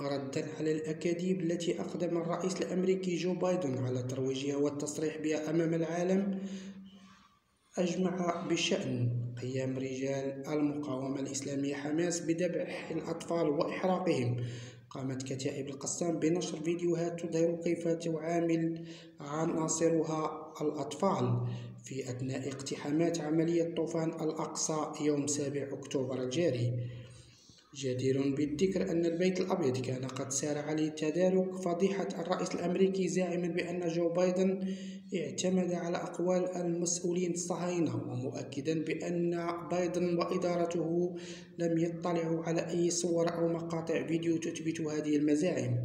ردا على الأكاذيب التي أقدم الرئيس الأمريكي جو بايدن على ترويجها والتصريح بها أمام العالم أجمع بشأن قيام رجال المقاومة الإسلامية حماس بذبح الأطفال وإحراقهم، قامت كتائب القسام بنشر فيديوهات تظهر كيف تعامل عناصرها الأطفال في أثناء اقتحامات عملية طوفان الأقصى يوم 7 أكتوبر الجاري. جدير بالذكر أن البيت الأبيض كان قد سارع لتدارك فضيحة الرئيس الأمريكي، زاعما بأن جو بايدن اعتمد على أقوال المسؤولين الصهاينة، ومؤكدا بأن بايدن وإدارته لم يطلعوا على أي صور أو مقاطع فيديو تثبت هذه المزاعم.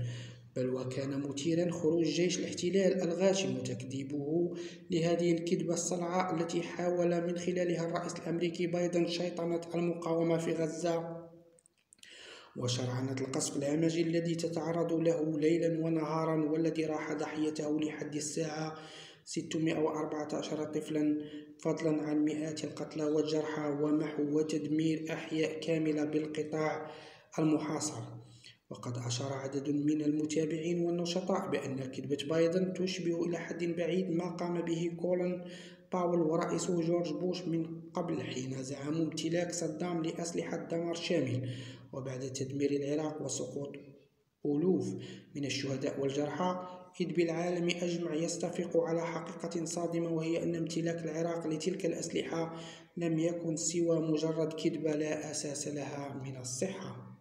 بل وكان مثيرا خروج جيش الاحتلال الغاشم وتكذيبه لهذه الكذبة الصلعاء التي حاول من خلالها الرئيس الأمريكي بايدن شيطنة المقاومة في غزة وشرعنة القصف الهمجي الذي تتعرض له ليلا ونهارا، والذي راح ضحيته لحد الساعة 614 طفلا، فضلا عن مئات القتلى والجرحى ومحو وتدمير أحياء كاملة بالقطاع المحاصر. وقد أشار عدد من المتابعين والنشطاء بأن كذبة بايدن تشبه إلى حد بعيد ما قام به كولين باول ورئيسه جورج بوش من قبل، حين زعموا امتلاك صدام لأسلحة دمار شامل، وبعد تدمير العراق وسقوط ألوف من الشهداء والجرحى، إذ بالعالم أجمع يستفق على حقيقة صادمة، وهي أن امتلاك العراق لتلك الأسلحة لم يكن سوى مجرد كذبة لا أساس لها من الصحة.